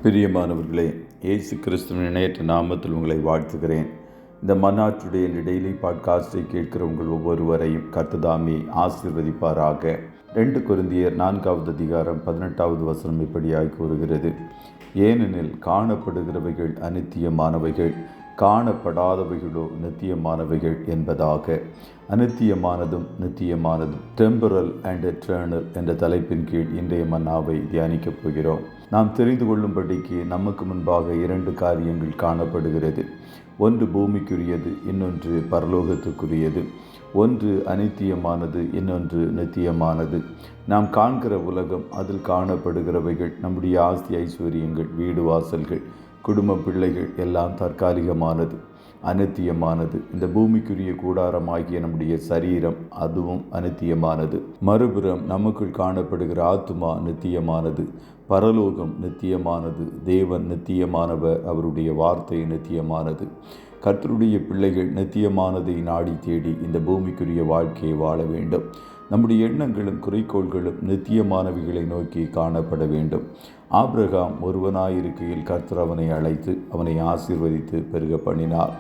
பிரியமானவர்களே, இயேசு கிறிஸ்துவின் இணையற்ற நாமத்தில் உங்களை வாழ்த்துகிறேன். இந்த மன்னாற்றுடைய இந்த டெய்லி பாட்காஸ்டை கேட்கிற உங்கள் ஒவ்வொருவரையும் கர்த்தர் ஆசீர்வதிப்பாராக. 2 கொரிந்தியர் 4வது அதிகாரம் 18வது வசனம் இப்படியாய் கூறுகிறது: ஏனெனில் காணப்படுகிறவைகள் அநித்தியமானவைகள், காணப்படாதவைகளோ நித்தியமானவைகள் என்பதாக. அநித்தியமானதும் நித்தியமானதும், டெம்பரல் அண்ட் எட்டர்னல் என்ற தலைப்பின் கீழ் இன்றைய மன்னாவை தியானிக்கப் போகிறோம். நாம் தெரிந்து கொள்ளும்படிக்கு நமக்கு முன்பாக 2 காரியங்கள் காணப்படுகிறது. ஒன்று பூமிக்குரியது, இன்னொன்று பரலோகத்துக்குரியது. ஒன்று அநித்தியமானது, இன்னொன்று நித்தியமானது. நாம் காண்கிற உலகம், அதில் காணப்படுகிறவைகள், நம்முடைய ஆஸ்தி ஐஸ்வர்யங்கள், வீடு வாசல்கள், குடும்ப பிள்ளைகள் எல்லாம் தற்காலிகமானது, அநித்தியமானது. இந்த பூமிக்குரிய கூடாரமாகிய நம்முடைய சரீரம், அதுவும் அநித்தியமானது. மறுபுறம் நமக்குள் காணப்படுகிற ஆத்துமா நித்தியமானது, பரலோகம் நித்தியமானது, தேவன் நித்தியமானவர், அவருடைய வார்த்தை நித்தியமானது. கர்த்தருடைய பிள்ளைகள் நித்தியமானதை நாடி தேடி இந்த பூமிக்குரிய வாழ்க்கையை வாழ வேண்டும். நம்முடைய எண்ணங்களும் குறிக்கோள்களும் நித்தியமானவைகளை நோக்கி காணப்பட வேண்டும். ஆபிரகாம் ஒருவனாயிருக்கையில் கர்த்தர் அவனை அழைத்து அவனை ஆசீர்வதித்து பெருக பண்ணினார்.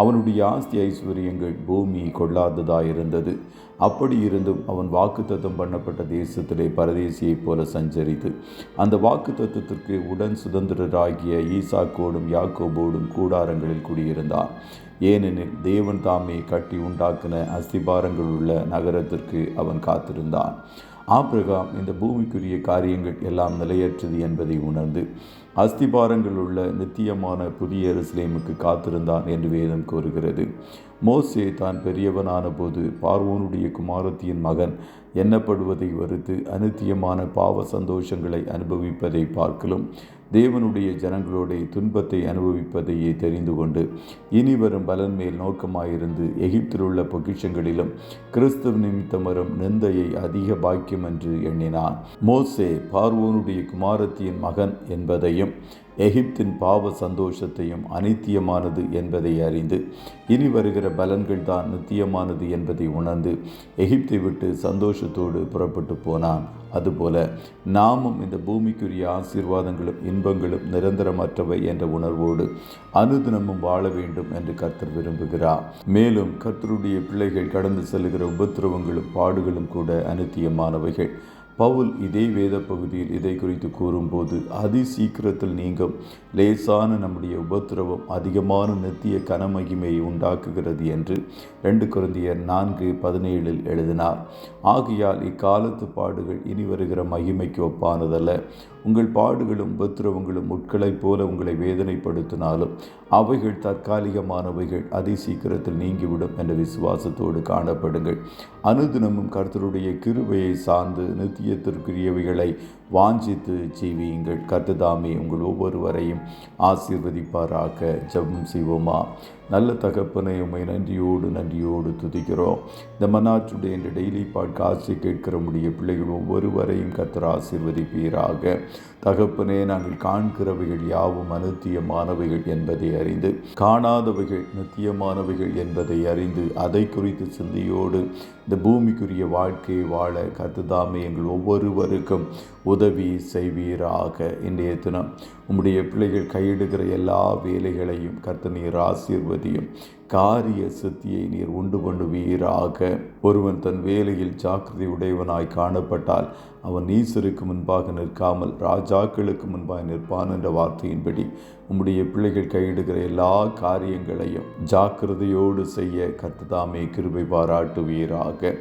அவனுடைய ஆஸ்தி ஐஸ்வர்யங்கள் பூமி கொள்ளாததாயிருந்தது. அப்படி இருந்தும் அவன் வாக்குத்தத்தம் பண்ணப்பட்ட தேசத்திலே பரதேசியைப் போல சஞ்சரித்து அந்த வாக்குத்தத்தத்திற்கு உடன் சுதந்திரராகிய ஈசாக்கோடும் யாக்கோபோடும் கூடாரங்களில் குடியிருந்தான். ஏனெனில் தேவன் தாமே கட்டி உண்டாக்கின அஸ்திபாரங்கள் உள்ள நகரத்திற்கு அவன் காத்திருந்தான். ஆபிரகாம் இந்த பூமிக்குரிய காரியங்கள் எல்லாம் நிலையற்றது என்பதை உணர்ந்து அஸ்திபாரங்கள் உள்ள நித்தியமான புதிய எருசலேமுக்கு காத்திருந்தான் என்று வேதம் கூறுகிறது. மோசே தான் பெரியவனான போது பார்வோனுடைய குமாரத்தியின் மகன் எண்ணப்படுவதை வெறுத்து அநித்தியமான பாவ சந்தோஷங்களை அனுபவிப்பதை பார்க்கலும் தேவனுடைய ஜனங்களோட துன்பத்தை அனுபவிப்பதையே தெரிந்து கொண்டு இனி வரும் பலன் மேல் நோக்கமாயிருந்து எகிப்தில் உள்ள பொக்கிஷங்களிலும் கிறிஸ்துவ நிமித்தம் வரும் நிந்தையை அதிக பாக்கியம் என்று எண்ணினான். மோசே பார்வோனுடைய குமாரத்தியின் மகன் என்பதையும் எகிப்தின் பாவ சந்தோஷத்தையும் அநித்தியமானது என்பதை அறிந்து இனி வருகிற பலன்கள் தான் நித்தியமானது என்பதை உணர்ந்து எகிப்தை விட்டு சந்தோஷத்தோடு புறப்பட்டு போனான். அதுபோல நாமும் இந்த பூமிக்குரிய ஆசீர்வாதங்களும் இன்பங்களும் நிரந்தரமற்றவை என்ற உணர்வோடு அனுதினமும் வாழ வேண்டும் என்று கர்த்தர் விரும்புகிறார். மேலும் கர்த்தருடைய பிள்ளைகள் கடந்து செல்கிற உபத்திரவங்களும் பாடுகளும் கூட அநித்தியமானவைகள். பவுல் இதே வேத பகுதியில் இதை குறித்து கூறும்போது, அதி சீக்கிரத்தில் நீங்கும் லேசான நம்முடைய உபத்திரவம் அதிகமான நித்திய கனமகிமையை உண்டாக்குகிறது என்று 2 கொரிந்தியர் 4:17 எழுதினார். ஆகையால் இக்காலத்து பாடுகள் இனி வருகிற மகிமைக்கு ஒப்பானதல்ல. உங்கள் பாடுகளும் உபத்திரவங்களும் முட்களைப் போல உங்களை வேதனைப்படுத்தினாலும் அவைகள் தற்காலிகமானவைகள், அதி சீக்கிரத்தில் நீங்கிவிடும் என்ற விசுவாசத்தோடு காணப்படுங்கள். அனுதினமும் கர்த்தருடைய கிருபையை சார்ந்து நித்தியத்திற்குரியவைகளை வாஞ்சித்து ஜீவியுங்கள். கர்த்தர் உங்கள் ஒவ்வொருவரையும் ஆசீர்வதிப்பாராக. ஜெபம் செய்வோமா? நல்ல தகப்பனை, உம்மை நன்றியோடு துதிக்கிறோம். இந்த மன்னாற்றுடைய இந்த டெய்லி பாட்காஸ்டை கேட்கிற முடிய பிள்ளைகள் ஒவ்வொருவரையும் கர்த்தர் ஆசீர்வதிப்பீராக. தகப்பனே, நாங்கள் காண்கிறவைகள் யாவும் அநித்தியமானவைகள் என்பதை அறிந்து, காணாதவைகள் நித்தியமானவைகள் என்பதை அறிந்து, அதை குறித்து சிந்தையோடு இந்த பூமிக்குரிய வாழ்க்கையை வாழ கர்த்தர் எங்கள் ஒவ்வொருவருக்கும் உதவி செய்வீராக. இன்றைய தினம் உம்முடைய பிள்ளைகள் கையிடுகிற எல்லா வேலைகளையும் கர்த்தர் நீர் ஆசீர்வதியும். காரிய சித்தியை நீர் உண்டு பண்ணுவீராக. ஒருவன் தன் வேலையில் ஜாக்கிரதை உடையவனாய் காணப்பட்டால் அவன் நீசருக்கு முன்பாக நிற்காமல் ராஜாக்களுக்கு முன்பாக நிற்பான் என்ற வார்த்தையின்படி உம்முடைய பிள்ளைகள் கையிடுகிற எல்லா காரியங்களையும் ஜாக்கிரதையோடு செய்ய கர்த்தர் கிருபை பாராட்டுவீராக.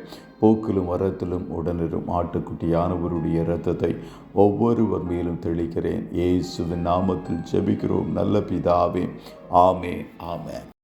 போக்கிலும் வரத்திலும் உடனிரும் ஆட்டுக்குட்டியானவருடைய இரத்தத்தை ஒவ்வொருவர் மேலும் தெளிக்கிறேன். இயேசுவின் நாமத்தில் ஜெபிக்கிறோம் நல்ல பிதாவே. ஆமென்.